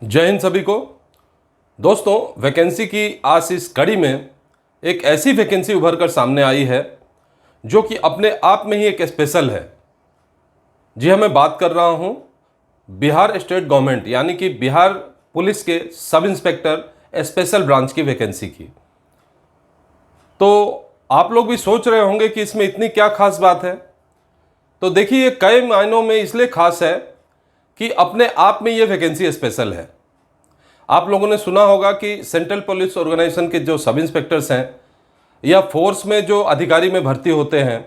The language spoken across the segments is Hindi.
जय हिंद सभी को। दोस्तों, वैकेंसी की आज इस कड़ी में एक ऐसी वैकेंसी उभर कर सामने आई है जो कि अपने आप में ही एक स्पेशल है। जी हाँ, मैं बात कर रहा हूँ बिहार स्टेट गवर्नमेंट यानी कि बिहार पुलिस के सब इंस्पेक्टर स्पेशल ब्रांच की वैकेंसी की। तो आप लोग भी सोच रहे होंगे कि इसमें इतनी क्या खास बात है। तो देखिए, ये कई मायनों में इसलिए खास है कि अपने आप में ये वैकेंसी स्पेशल है। आप लोगों ने सुना होगा कि सेंट्रल पुलिस ऑर्गेनाइजेशन के जो सब इंस्पेक्टर्स हैं या फोर्स में जो अधिकारी में भर्ती होते हैं,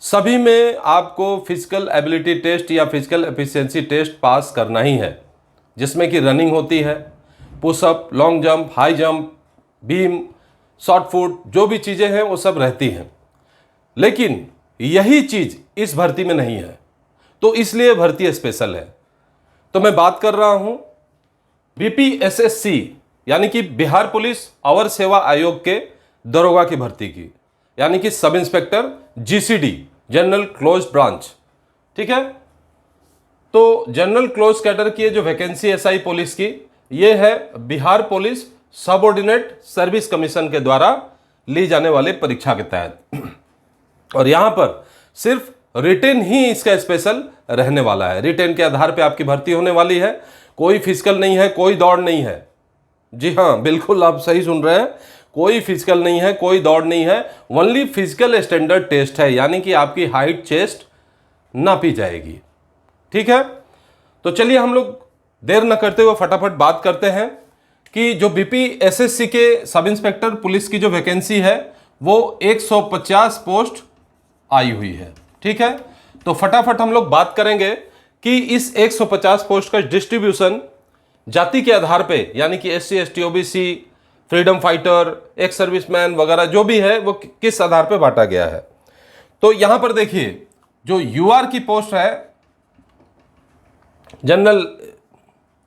सभी में आपको फिजिकल एबिलिटी टेस्ट या फिजिकल एफिशिएंसी टेस्ट पास करना ही है, जिसमें कि रनिंग होती है, push up, long jump, high jump, beam, shot put, जो भी चीज़ें हैं वो सब रहती हैं। लेकिन यही चीज़ इस भर्ती में नहीं है, तो इसलिए भर्ती स्पेशल है। तो मैं बात कर रहा हूँ बीपीएसएससी यानी कि बिहार पुलिस अवर सेवा आयोग के दरोगा की भर्ती की, यानी कि sub inspector GCD, general close branch. ठीक है, तो जनरल क्लोज कैडर की जो वैकेंसी एसआई पुलिस की, ये है Bihar police subordinate service commission के द्वारा ली जाने वाले परीक्षा के तहत। और यहां पर सिर्फ रिटेन ही इसका स्पेशल रहने वाला है। रिटेन के आधार पे आपकी भर्ती होने वाली है। कोई फिजिकल नहीं है, कोई दौड़ नहीं है। जी हाँ, बिल्कुल आप सही सुन रहे हैं, कोई फिजिकल नहीं है, कोई दौड़ नहीं है। ओनली फिजिकल स्टैंडर्ड टेस्ट है, यानी कि आपकी हाइट, चेस्ट नापी जाएगी। ठीक है, तो चलिए हम लोग देर न करते हुए फटाफट बात करते हैं कि जो बीपीएसएससी के सब इंस्पेक्टर पुलिस की जो वैकेंसी है वो 150 पोस्ट आई हुई है। ठीक है, तो फटाफट हम लोग बात करेंगे कि इस 150 पोस्ट का डिस्ट्रीब्यूशन जाति के आधार पे, यानी कि SC, ST, OBC, freedom fighter, ex serviceman वगैरह जो भी है वो किस आधार पे बांटा गया है। तो यहां पर देखिए, जो यूआर की पोस्ट है जनरल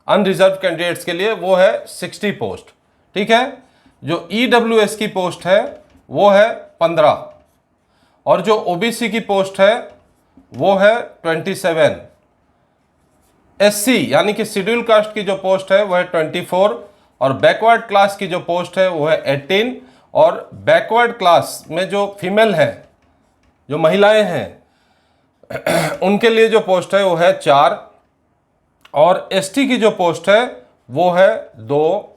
अनरिजर्व कैंडिडेट्स के लिए, वो है 60 पोस्ट। ठीक है, जो ईडब्ल्यूएस की पोस्ट है वो है 15, और जो ओबीसी की पोस्ट है वो है 27, एससी यानी कि शेड्यूल कास्ट की जो पोस्ट है वो है 24, और बैकवर्ड क्लास की जो पोस्ट है वो है 18, और बैकवर्ड क्लास में जो फीमेल है, जो महिलाएं हैं उनके लिए जो पोस्ट है वो है 4, और एसटी की जो पोस्ट है वो है 2,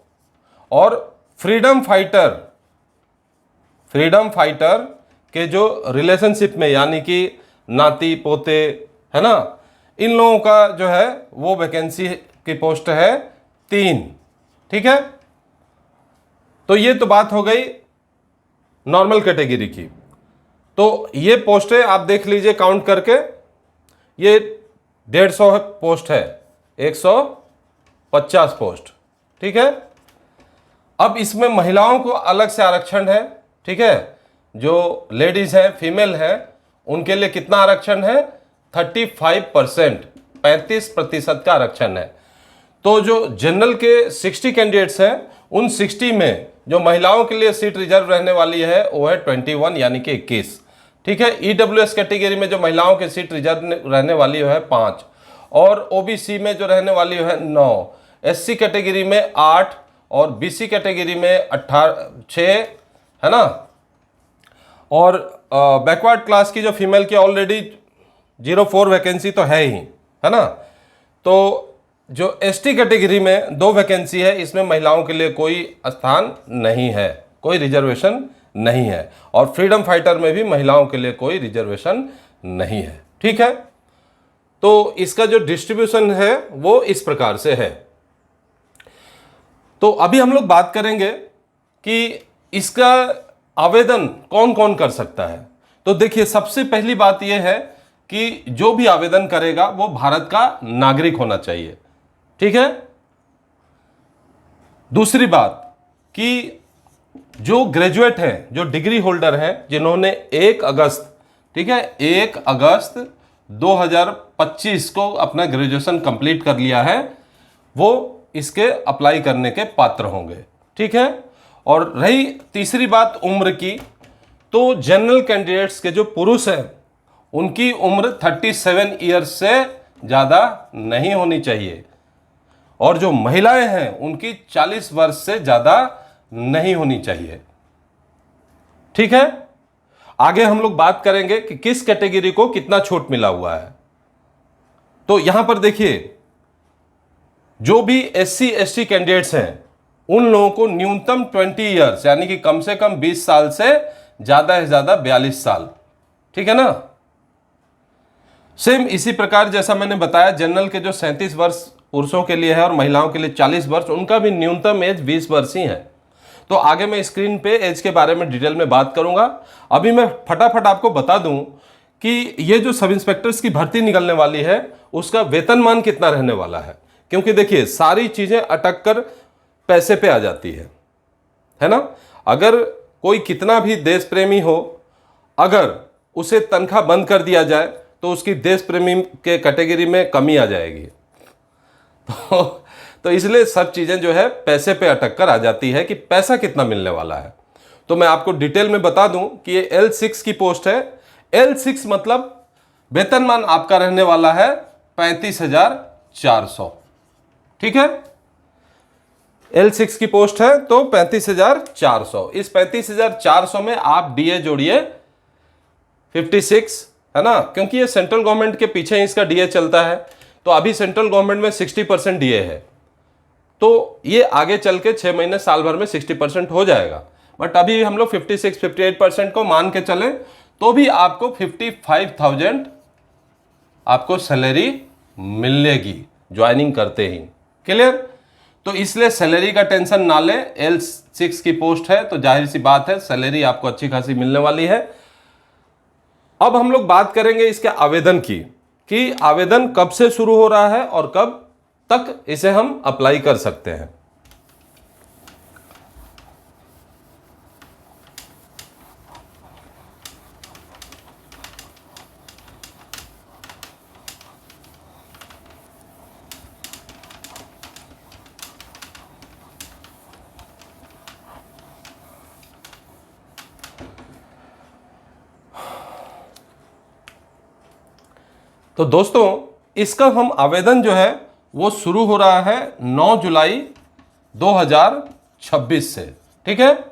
और फ्रीडम फाइटर के जो रिलेशनशिप में, यानी कि नाती पोते है ना, इन लोगों का जो है वो वैकेंसी की पोस्ट है 3। ठीक है, तो ये तो बात हो गई नॉर्मल कैटेगरी की। तो ये पोस्टें आप देख लीजिए काउंट करके, ये 150 पोस्ट है, 150 पोस्ट। ठीक है, अब इसमें महिलाओं को अलग से आरक्षण है। ठीक है, जो लेडीज हैं, फीमेल हैं, उनके लिए कितना आरक्षण है? 35%, 35% का आरक्षण है। तो जो जनरल के 60 कैंडिडेट्स हैं, उन 60 में जो महिलाओं के लिए सीट रिजर्व रहने वाली है वो है 21, यानी कि 21। ठीक है, ईडब्ल्यूएस कैटेगरी में जो महिलाओं की सीट रिजर्व रहने वाली है 5, और ओबीसी में जो रहने वाली है 9, एससी कैटेगरी में 8, और बीसी कैटेगरी में 6 है ना, और बैकवर्ड क्लास की जो फीमेल की ऑलरेडी 04 वैकेंसी तो है ही, है ना। तो जो एसटी कैटेगरी में 2 वैकेंसी है, इसमें महिलाओं के लिए कोई स्थान नहीं है, कोई रिजर्वेशन नहीं है, और फ्रीडम फाइटर में भी महिलाओं के लिए कोई रिजर्वेशन नहीं है। ठीक है, तो इसका जो डिस्ट्रीब्यूशन है वो इस प्रकार से है। तो अभी हम लोग बात करेंगे कि इसका आवेदन कौन कौन कर सकता है। तो देखिए, सबसे पहली बात यह है कि जो भी आवेदन करेगा वो भारत का नागरिक होना चाहिए। ठीक है, दूसरी बात कि जो ग्रेजुएट हैं, जो डिग्री होल्डर हैं, जिन्होंने 1 अगस्त, ठीक है, 1 अगस्त 2025 को अपना ग्रेजुएशन कंप्लीट कर लिया है, वो इसके अप्लाई करने के पात्र होंगे। ठीक है, और रही तीसरी बात उम्र की, तो जनरल कैंडिडेट्स के जो पुरुष हैं उनकी उम्र 37 ईयर्स से ज़्यादा नहीं होनी चाहिए। और जो महिलाएं हैं उनकी 40 वर्ष से ज़्यादा नहीं होनी चाहिए। ठीक है, आगे हम लोग बात करेंगे कि किस कैटेगरी को कितना छूट मिला हुआ है। तो यहां पर देखिए, जो भी SC ST कैंडिडेट्स हैं उन लोगों को न्यूनतम 20 ईयर्स यानी कि कम से कम 20 साल से ज़्यादा से ज़्यादा 42 साल। ठीक है ना। सेम इसी प्रकार जैसा मैंने बताया, जनरल के जो 37 वर्ष पुरुषों के लिए है और महिलाओं के लिए 40 वर्ष, उनका भी न्यूनतम एज 20 वर्ष ही है। तो आगे मैं स्क्रीन पे एज के बारे में डिटेल में बात करूंगा। अभी मैं फटाफट आपको बता दूं कि ये जो सब इंस्पेक्टर्स की भर्ती निकलने वाली है उसका वेतनमान कितना रहने वाला है, क्योंकि देखिए सारी चीजें अटक कर पैसे पे आ जाती है ना। अगर कोई कितना भी देश प्रेमी हो, अगर उसे तनख्वाह बंद कर दिया जाए तो उसकी देश प्रेमी के कैटेगरी में कमी आ जाएगी। तो इसलिए सब चीजें जो है पैसे पे अटक कर आ जाती है कि पैसा कितना मिलने वाला है। तो मैं आपको डिटेल में बता दूं कि ये L6 की पोस्ट है। L6 मतलब वेतनमान आपका रहने वाला है 35,400। ठीक है, L6 की पोस्ट है तो 35,400। इस 35,400 में आप DA जोड़िए 56, है ना, क्योंकि ये सेंट्रल गवर्नमेंट के पीछे ही इसका DA चलता है। तो अभी सेंट्रल गवर्नमेंट में 60% DA है, तो ये आगे चल के 6 महीने साल भर में 60% हो जाएगा। बट अभी हम लोग 56-58% को मान के चलें तो भी आपको 55,000 आपको सैलरी मिलेगी ज्वाइनिंग करते ही। क्लियर। तो इसलिए सैलरी का टेंशन ना ले, L6 की पोस्ट है तो जाहिर सी बात है सैलरी आपको अच्छी खासी मिलने वाली है। अब हम लोग बात करेंगे इसके आवेदन की, कि आवेदन कब से शुरू हो रहा है और कब तक इसे हम अप्लाई कर सकते हैं। तो दोस्तों इसका हम आवेदन जो है वो शुरू हो रहा है 9 जुलाई 2026 से। ठीक है,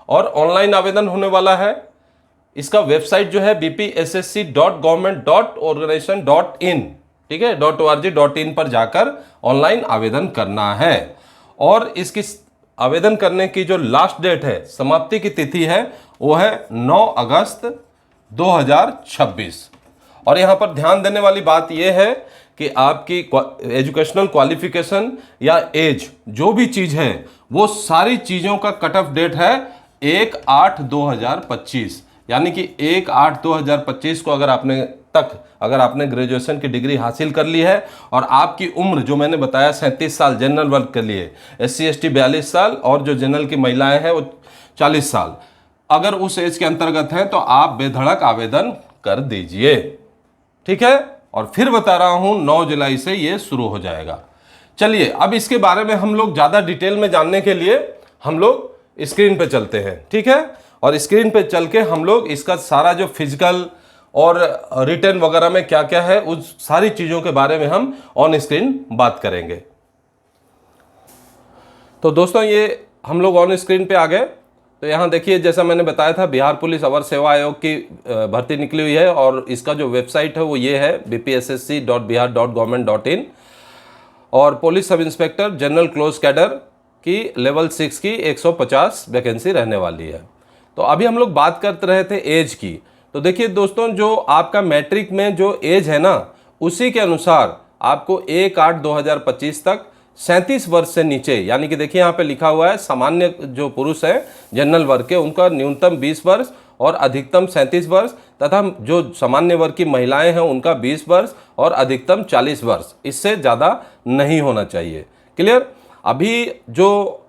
और ऑनलाइन आवेदन होने वाला है। इसका वेबसाइट जो है bpssc.government.organization.in, ठीक है, .org.in पर जाकर ऑनलाइन आवेदन करना है। और इसकी आवेदन करने की जो लास्ट डेट है, समाप्ति की तिथि है, वो है 9 अगस्त 2026। और यहाँ पर ध्यान देने वाली बात यह है कि आपकी एजुकेशनल क्वालिफिकेशन या एज जो भी चीज़ है वो सारी चीज़ों का कट ऑफ डेट है 1/8/2025, यानी कि 1/8/2025 को अगर आपने ग्रेजुएशन की डिग्री हासिल कर ली है और आपकी उम्र जो मैंने बताया 37 साल जनरल वर्ग के लिए, SC ST 42 साल और जो जनरल की महिलाएं हैं वो 40 साल, अगर उस एज के अंतर्गत हैं तो आप बेधड़क आवेदन कर दीजिए। ठीक है, और फिर बता रहा हूं 9 जुलाई से ये शुरू हो जाएगा। चलिए अब इसके बारे में हम लोग ज़्यादा डिटेल में जानने के लिए हम लोग स्क्रीन पे चलते हैं। ठीक है, और स्क्रीन पे चल के हम लोग इसका सारा जो फिजिकल और रिटर्न वगैरह में क्या क्या है उस सारी चीज़ों के बारे में हम ऑन स्क्रीन बात करेंगे। तो दोस्तों ये हम लोग ऑन स्क्रीन पे आ गए। तो यहाँ देखिए, जैसा मैंने बताया था, बिहार पुलिस अवर सेवा आयोग की भर्ती निकली हुई है और इसका जो वेबसाइट है वो ये है bpssc.bihar.government.in। और police sub inspector general close cadre की लेवल 6 की 150 वैकेंसी रहने वाली है। तो अभी हम लोग बात करते रहे थे एज की। तो देखिए दोस्तों, जो आपका मैट्रिक में जो एज है ना, उसी के अनुसार आपको 1/8/2025 तक 37 वर्ष से नीचे, यानी कि देखिए यहाँ पे लिखा हुआ है सामान्य जो पुरुष हैं जनरल वर्ग के, उनका न्यूनतम 20 वर्ष और अधिकतम 37 वर्ष, तथा जो सामान्य वर्ग की महिलाएं हैं उनका 20 वर्ष और अधिकतम 40 वर्ष, इससे ज़्यादा नहीं होना चाहिए। क्लियर। अभी जो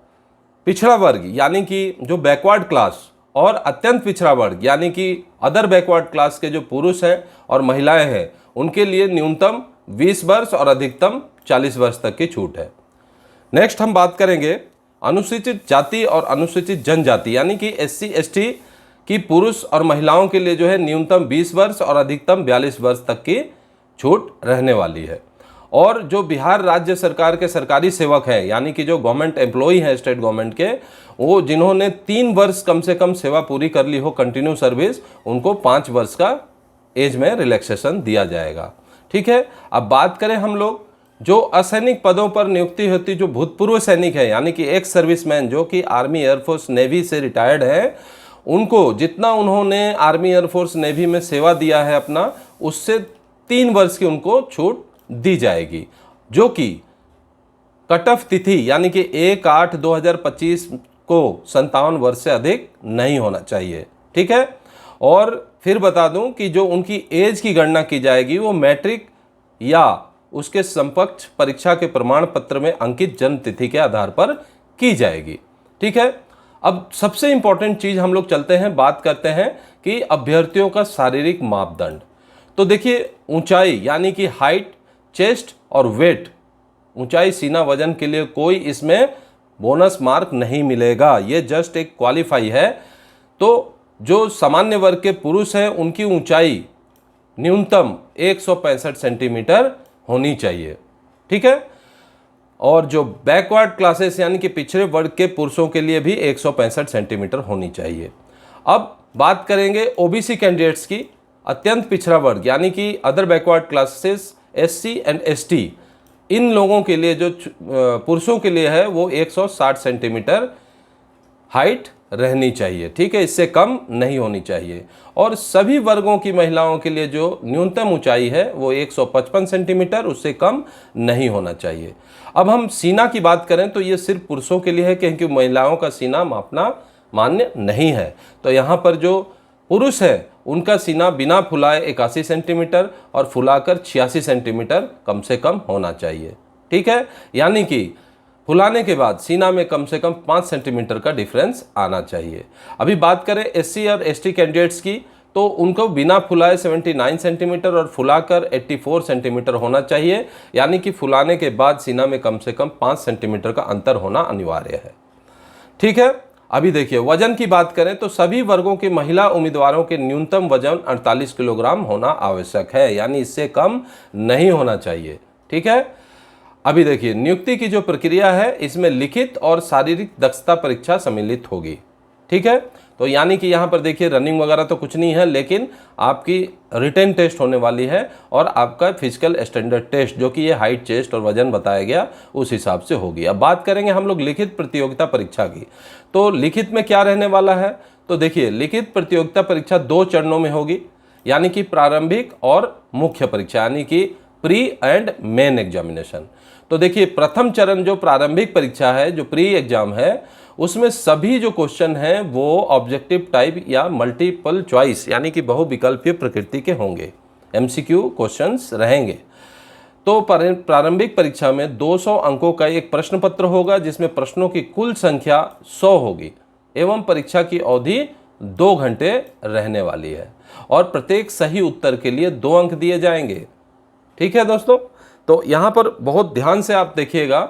पिछड़ा वर्ग यानी कि जो बैकवर्ड क्लास और अत्यंत पिछड़ा वर्ग यानी कि अदर बैकवर्ड क्लास के जो पुरुष हैं और महिलाएं हैं उनके लिए न्यूनतम 20 वर्ष और अधिकतम 40 वर्ष तक की छूट है। नेक्स्ट हम बात करेंगे अनुसूचित जाति और अनुसूचित जनजाति यानी कि SC ST की पुरुष और महिलाओं के लिए जो है न्यूनतम 20 वर्ष और अधिकतम 42 वर्ष तक की छूट रहने वाली है। और जो बिहार राज्य सरकार के सरकारी सेवक हैं, यानी कि जो गवर्नमेंट एम्प्लॉई हैं स्टेट गवर्नमेंट के, वो जिन्होंने 3 वर्ष कम से कम सेवा पूरी कर ली हो, कंटिन्यू सर्विस, उनको 5 वर्ष का एज में रिलैक्सेशन दिया जाएगा। ठीक है। अब बात करें हम लोग जो असैनिक पदों पर नियुक्ति होती, जो भूतपूर्व सैनिक है यानी कि एक्स सर्विसमैन जो कि आर्मी, एयरफोर्स, नेवी से रिटायर्ड है, उनको जितना उन्होंने आर्मी, एयरफोर्स, नेवी में सेवा दिया है अपना, उससे 3 वर्ष की उनको छूट दी जाएगी, जो कि कट ऑफ तिथि यानी कि 1/8/2025 को 57 वर्ष से अधिक नहीं होना चाहिए। ठीक है। और फिर बता दूं कि जो उनकी एज की गणना की जाएगी वो मैट्रिक या उसके समकक्ष परीक्षा के प्रमाण पत्र में अंकित जन्म तिथि के आधार पर की जाएगी। ठीक है। अब सबसे इंपॉर्टेंट चीज हम लोग चलते हैं, बात करते हैं कि अभ्यर्थियों का शारीरिक मापदंड। तो देखिए, ऊंचाई यानी कि हाइट, चेस्ट और वेट, ऊंचाई, सीना, वजन के लिए कोई इसमें बोनस मार्क नहीं मिलेगा, ये जस्ट एक क्वालिफाई है। तो जो सामान्य वर्ग के पुरुष हैं उनकी ऊंचाई न्यूनतम 165 सेंटीमीटर होनी चाहिए। ठीक है। और जो बैकवर्ड क्लासेस यानी कि पिछड़े वर्ग के पुरुषों के लिए भी 165 सेंटीमीटर होनी चाहिए। अब बात करेंगे ओबीसी कैंडिडेट्स की, अत्यंत पिछड़ा वर्ग यानी कि other backward classes, SC and ST, इन लोगों के लिए जो पुरुषों के लिए है वो 160 सेंटीमीटर हाइट रहनी चाहिए। ठीक है, इससे कम नहीं होनी चाहिए। और सभी वर्गों की महिलाओं के लिए जो न्यूनतम ऊंचाई है वो 155 सेंटीमीटर, उससे कम नहीं होना चाहिए। अब हम सीना की बात करें तो ये सिर्फ पुरुषों के लिए है, क्योंकि महिलाओं का सीना मापना मान्य नहीं है। तो यहाँ पर जो पुरुष है उनका सीना बिना फुलाए 81 सेंटीमीटर और फुलाकर 86 सेंटीमीटर कम से कम होना चाहिए। ठीक है, यानी कि फुलाने के बाद सीना में कम से कम 5 सेंटीमीटर का डिफरेंस आना चाहिए। अभी बात करें एससी और एसटी कैंडिडेट्स की, तो उनको बिना फुलाए 79 सेंटीमीटर और फुलाकर 84 सेंटीमीटर होना चाहिए, यानी कि फुलाने के बाद सीना में कम से कम 5 सेंटीमीटर का अंतर होना अनिवार्य है। ठीक है। अभी देखिए, वजन की बात करें तो सभी वर्गों के महिला उम्मीदवारों के न्यूनतम वजन 48 किलोग्राम होना आवश्यक है, यानी इससे कम नहीं होना चाहिए। ठीक है। अभी देखिए, नियुक्ति की जो प्रक्रिया है इसमें लिखित और शारीरिक दक्षता परीक्षा सम्मिलित होगी। ठीक है। तो यानी कि यहाँ पर देखिए रनिंग वगैरह तो कुछ नहीं है, लेकिन आपकी रिटन टेस्ट होने वाली है और आपका फिजिकल स्टैंडर्ड टेस्ट, जो कि ये हाइट, चेस्ट और वजन बताया गया, उस हिसाब से होगी। अब बात करेंगे हम लोग लिखित प्रतियोगिता परीक्षा की। तो लिखित में क्या रहने वाला है, तो देखिए लिखित प्रतियोगिता परीक्षा 2 चरणों में होगी, यानी कि प्रारंभिक और मुख्य परीक्षा, यानी कि प्री एंड मेन एग्जामिनेशन। तो देखिए, प्रथम चरण जो प्रारंभिक परीक्षा है, जो प्री एग्जाम है, उसमें सभी जो क्वेश्चन हैं वो ऑब्जेक्टिव टाइप या मल्टीपल चॉइस यानी कि बहुविकल्पीय प्रकृति के होंगे, एमसीक्यू क्वेश्चंस रहेंगे। तो प्रारंभिक परीक्षा में 200 अंकों का एक प्रश्न पत्र होगा, जिसमें प्रश्नों की कुल संख्या 100 होगी एवं परीक्षा की अवधि 2 घंटे रहने वाली है और प्रत्येक सही उत्तर के लिए 2 अंक दिए जाएंगे। ठीक है दोस्तों, तो यहाँ पर बहुत ध्यान से आप देखिएगा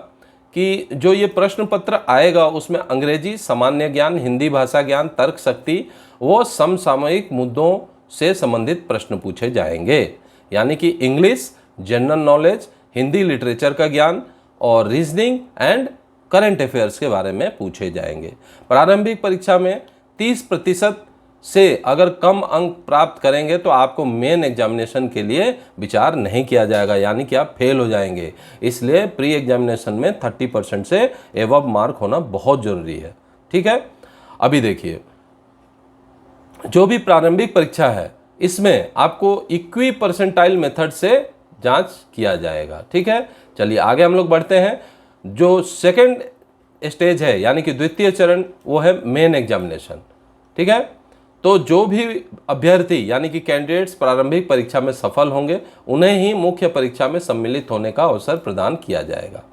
कि जो ये प्रश्न पत्र आएगा उसमें अंग्रेजी, सामान्य ज्ञान, हिंदी भाषा ज्ञान, तर्क शक्ति व समसामयिक मुद्दों से संबंधित प्रश्न पूछे जाएंगे, यानी कि English, general knowledge, Hindi literature का ज्ञान और रीजनिंग एंड करंट अफेयर्स के बारे में पूछे जाएंगे। प्रारंभिक परीक्षा में 30% से अगर कम अंक प्राप्त करेंगे तो आपको मेन एग्जामिनेशन के लिए विचार नहीं किया जाएगा, यानी कि आप फेल हो जाएंगे। इसलिए प्री एग्जामिनेशन में 30% से एबव मार्क होना बहुत जरूरी है। ठीक है। अभी देखिए, जो भी प्रारंभिक परीक्षा है इसमें आपको इक्वी परसेंटाइल मेथड से जांच किया जाएगा। ठीक है। चलिए आगे हम लोग बढ़ते हैं। जो सेकंड स्टेज है यानी कि द्वितीय चरण, वो है मेन एग्जामिनेशन। ठीक है। तो जो भी अभ्यर्थी यानी कि कैंडिडेट्स प्रारंभिक परीक्षा में सफल होंगे उन्हें ही मुख्य परीक्षा में सम्मिलित होने का अवसर प्रदान किया जाएगा।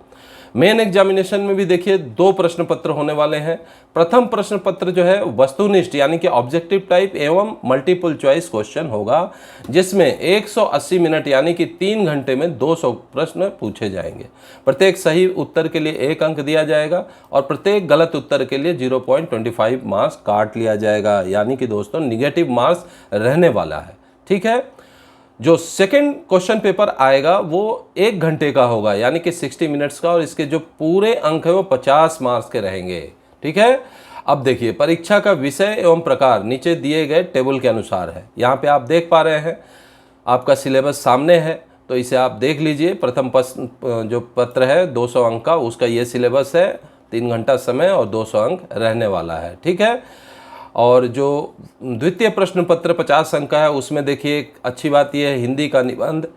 मेन एग्जामिनेशन में भी देखिए 2 प्रश्न पत्र होने वाले हैं। प्रथम प्रश्न पत्र जो है वस्तुनिष्ठ यानी कि ऑब्जेक्टिव टाइप एवं मल्टीपल चॉइस क्वेश्चन होगा, जिसमें 180 मिनट यानी कि 3 घंटे में 200 प्रश्न पूछे जाएंगे। प्रत्येक सही उत्तर के लिए 1 अंक दिया जाएगा और प्रत्येक गलत उत्तर के लिए 0.25 मार्क्स काट लिया जाएगा, यानी कि दोस्तों निगेटिव मार्क्स रहने वाला है। ठीक है। जो सेकंड क्वेश्चन पेपर आएगा वो 1 घंटे का होगा, यानी कि 60 मिनट्स का, और इसके जो पूरे अंक है वो 50 मार्क्स के रहेंगे। ठीक है। अब देखिए परीक्षा का विषय एवं प्रकार नीचे दिए गए टेबल के अनुसार है। यहाँ पे आप देख पा रहे हैं, आपका सिलेबस सामने है, तो इसे आप देख लीजिए। प्रथम जो पत्र है 200 अंक का, उसका ये सिलेबस है, 3 घंटा समय और 200 अंक रहने वाला है। ठीक है। और जो द्वितीय प्रश्न पत्र 50 अंक का है, उसमें देखिए एक अच्छी बात यह है, हिंदी का निबंध,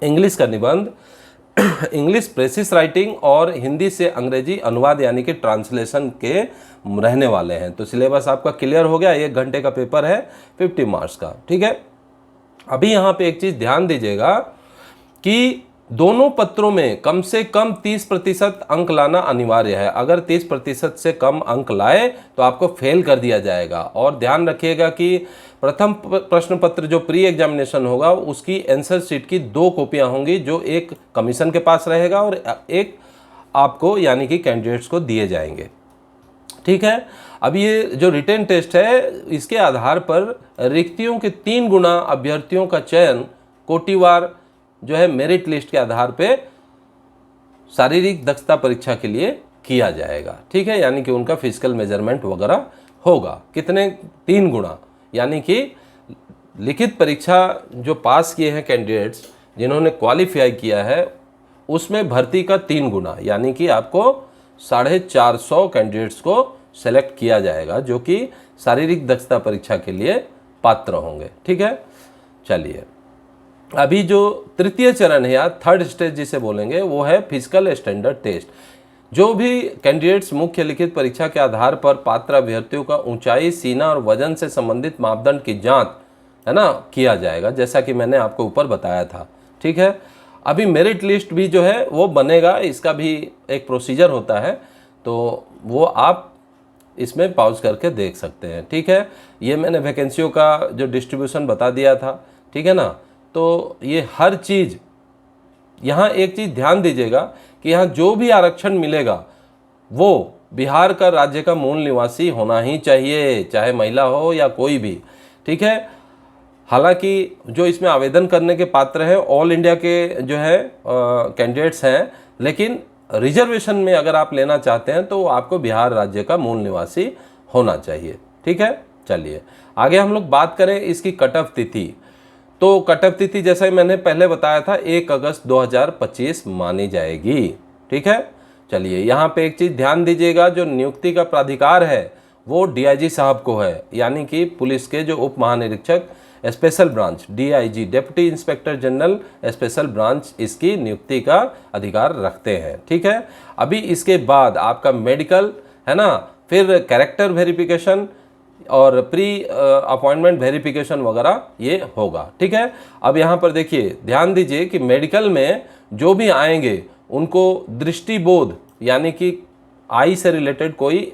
इंग्लिश का निबंध, इंग्लिश प्रेसिस राइटिंग और हिंदी से अंग्रेजी अनुवाद यानी कि ट्रांसलेशन के रहने वाले हैं। तो सिलेबस आपका क्लियर हो गया। 1 घंटे का पेपर है, 50 मार्क्स का। ठीक है। अभी यहाँ पे एक चीज़ ध्यान दीजिएगा कि दोनों पत्रों में कम से कम 30% अंक लाना अनिवार्य है। अगर 30% से कम अंक लाए तो आपको फेल कर दिया जाएगा। और ध्यान रखिएगा कि प्रथम प्रश्न पत्र जो प्री एग्जामिनेशन होगा उसकी आंसर शीट की 2 कॉपियां होंगी, जो एक कमीशन के पास रहेगा और एक आपको यानी कि कैंडिडेट्स को दिए जाएंगे। ठीक है। अब ये जो रिटेन टेस्ट है, इसके आधार पर रिक्तियों के 3 गुना अभ्यर्थियों का चयन कोटिवार जो है मेरिट लिस्ट के आधार पे शारीरिक दक्षता परीक्षा के लिए किया जाएगा। ठीक है। यानी कि उनका फिजिकल मेजरमेंट वगैरह होगा। कितने? 3 गुना, यानी कि लिखित परीक्षा जो पास किए हैं कैंडिडेट्स, जिन्होंने क्वालिफाई किया है, उसमें भर्ती का 3 गुना, यानी कि आपको 450 कैंडिडेट्स को सेलेक्ट किया जाएगा जो कि शारीरिक दक्षता परीक्षा के लिए पात्र होंगे। ठीक है। चलिए, अभी जो तृतीय चरण है या थर्ड स्टेज जिसे बोलेंगे, वो है फिजिकल स्टैंडर्ड टेस्ट। जो भी कैंडिडेट्स मुख्य लिखित परीक्षा के आधार पर पात्र अभ्यर्थियों का ऊंचाई, सीना और वजन से संबंधित मापदंड की जांच है ना किया जाएगा, जैसा कि मैंने आपको ऊपर बताया था। ठीक है। अभी मेरिट लिस्ट भी जो है वो बनेगा, इसका भी एक प्रोसीजर होता है, तो वो आप इसमें पॉज करके देख सकते हैं। ठीक है। ये मैंने वैकेंसियों का जो डिस्ट्रीब्यूशन बता दिया था। ठीक है ना। तो ये हर चीज़, यहाँ एक चीज़ ध्यान दीजिएगा कि यहाँ जो भी आरक्षण मिलेगा वो बिहार का राज्य का मूल निवासी होना ही चाहिए, चाहे महिला हो या कोई भी। ठीक है। हालांकि जो इसमें आवेदन करने के पात्र हैं ऑल इंडिया के जो है कैंडिडेट्स हैं, लेकिन रिजर्वेशन में अगर आप लेना चाहते हैं तो आपको बिहार राज्य का मूल निवासी होना चाहिए। ठीक है। चलिए आगे हम लोग बात करें इसकी कट ऑफ तिथि। तो कट ऑफ तिथि जैसा ही मैंने पहले बताया था 1 अगस्त 2025 मानी जाएगी। ठीक है। चलिए यहाँ पे एक चीज़ ध्यान दीजिएगा, जो नियुक्ति का प्राधिकार है वो डीआईजी साहब को है, यानी कि पुलिस के जो उप महानिरीक्षक special branch, DIG deputy inspector general special branch, इसकी नियुक्ति का अधिकार रखते हैं। ठीक है। अभी इसके बाद आपका मेडिकल है ना, फिर कैरेक्टर वेरिफिकेशन और प्री अपॉइंटमेंट वेरिफिकेशन वगैरह ये होगा। ठीक है। अब यहाँ पर देखिए ध्यान दीजिए कि मेडिकल में जो भी आएंगे उनको दृष्टिबोध यानी कि आई से रिलेटेड कोई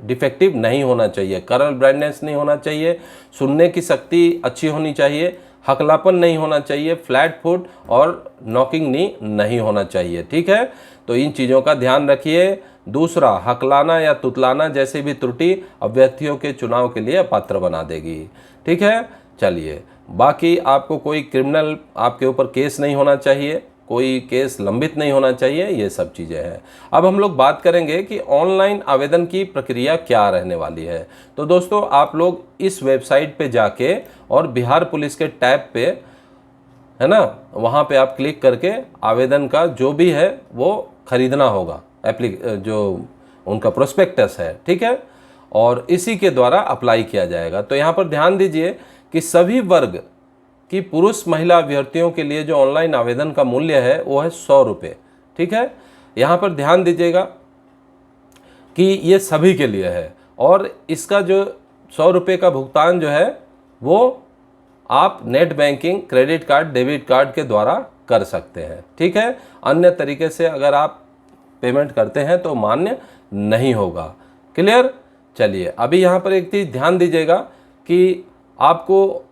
डिफेक्टिव नहीं होना चाहिए, कलर ब्लाइंडनेस नहीं होना चाहिए, सुनने की शक्ति अच्छी होनी चाहिए, हकलापन नहीं होना चाहिए, फ्लैट फुट और नॉकिंग नी नहीं होना चाहिए। ठीक है। तो इन चीज़ों का ध्यान रखिए। दूसरा, हकलाना या तुतलाना जैसे भी त्रुटि अभ्यर्थियों के चुनाव के लिए अपात्र बना देगी। ठीक है। चलिए, बाकी आपको कोई क्रिमिनल आपके ऊपर केस नहीं होना चाहिए, कोई केस लंबित नहीं होना चाहिए, ये सब चीज़ें हैं। अब हम लोग बात करेंगे कि ऑनलाइन आवेदन की प्रक्रिया क्या रहने वाली है। तो दोस्तों, आप लोग इस वेबसाइट पे जाके और बिहार पुलिस के टैब पे है ना, वहाँ पे आप क्लिक करके आवेदन का जो भी है वो खरीदना होगा, जो उनका प्रोस्पेक्टस है। ठीक है। और इसी के द्वारा अप्लाई किया जाएगा। तो यहाँ पर ध्यान दीजिए कि सभी वर्ग कि पुरुष महिला अभ्यर्थियों के लिए जो ऑनलाइन आवेदन का मूल्य है वो है 100 रुपये। ठीक है। यहाँ पर ध्यान दीजिएगा कि ये सभी के लिए है और इसका जो 100 रुपये का भुगतान जो है वो आप net banking, credit card, debit card के द्वारा कर सकते हैं। ठीक है। अन्य तरीके से अगर आप पेमेंट करते हैं तो मान्य नहीं होगा। क्लियर। चलिए, अभी यहाँ पर एक चीज़ ध्यान दीजिएगा कि आपको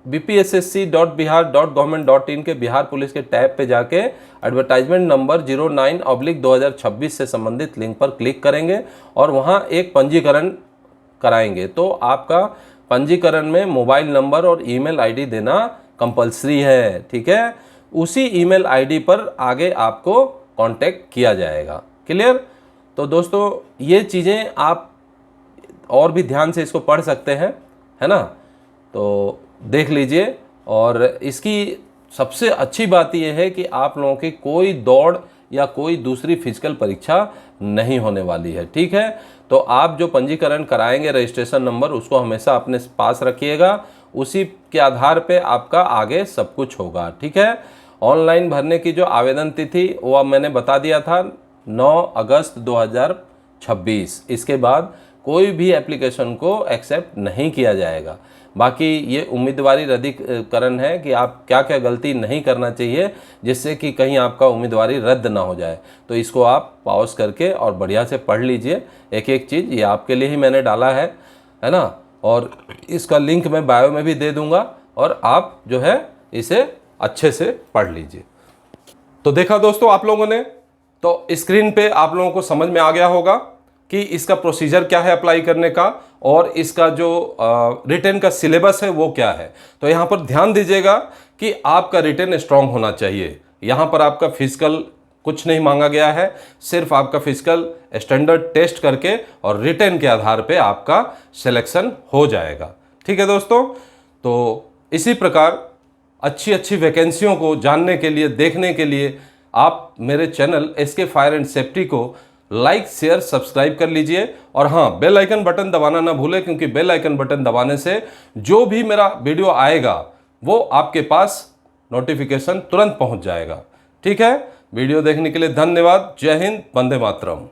bpssc.bihar.government.in के बिहार पुलिस के टैब पे जाके एडवर्टाइजमेंट नंबर 09/2026 से संबंधित लिंक पर क्लिक करेंगे और वहाँ एक पंजीकरण कराएंगे। तो आपका पंजीकरण में मोबाइल नंबर और ईमेल आईडी देना कंपलसरी है, ठीक है। उसी ईमेल आईडी पर आगे आपको कांटेक्ट किया जाएगा। क्लियर? तो दोस्तों ये चीज़ें आप और भी ध्यान से इसको पढ़ सकते हैं, है ना। तो देख लीजिए। और इसकी सबसे अच्छी बात यह है कि आप लोगों की कोई दौड़ या कोई दूसरी फिजिकल परीक्षा नहीं होने वाली है, ठीक है। तो आप जो पंजीकरण कराएंगे, रजिस्ट्रेशन नंबर, उसको हमेशा अपने पास रखिएगा। उसी के आधार पे आपका आगे सब कुछ होगा, ठीक है। ऑनलाइन भरने की जो आवेदन तिथि वो मैंने बता दिया था 9 अगस्त 2026। इसके बाद कोई भी एप्लीकेशन को एक्सेप्ट नहीं किया जाएगा। बाकी ये उम्मीदवारी रद्दीकरण है कि आप क्या क्या गलती नहीं करना चाहिए जिससे कि कहीं आपका उम्मीदवारी रद्द ना हो जाए। तो इसको आप पॉज करके और बढ़िया से पढ़ लीजिए एक एक चीज़। ये आपके लिए ही मैंने डाला है ना। और इसका लिंक मैं बायो में भी दे दूंगा और आप जो है इसे अच्छे से पढ़ लीजिए। तो देखा दोस्तों आप लोगों ने, तो स्क्रीन पे आप लोगों को समझ में आ गया होगा कि इसका प्रोसीजर क्या है अप्लाई करने का और इसका जो रिटन का सिलेबस है वो क्या है। तो यहाँ पर ध्यान दीजिएगा कि आपका रिटन स्ट्रांग होना चाहिए। यहाँ पर आपका फिजिकल कुछ नहीं मांगा गया है, सिर्फ आपका फिजिकल स्टैंडर्ड टेस्ट करके और रिटन के आधार पे आपका सिलेक्शन हो जाएगा, ठीक है दोस्तों। तो इसी प्रकार अच्छी अच्छी वैकेंसियों को जानने के लिए, देखने के लिए आप मेरे channel S K fire and safety को लाइक, शेयर, सब्सक्राइब कर लीजिए। और हाँ, बेल आइकन बटन दबाना ना भूलें, क्योंकि बेल आइकन बटन दबाने से जो भी मेरा वीडियो आएगा वो आपके पास नोटिफिकेशन तुरंत पहुंच जाएगा, ठीक है। वीडियो देखने के लिए धन्यवाद। जय हिंद, वंदे मातरम।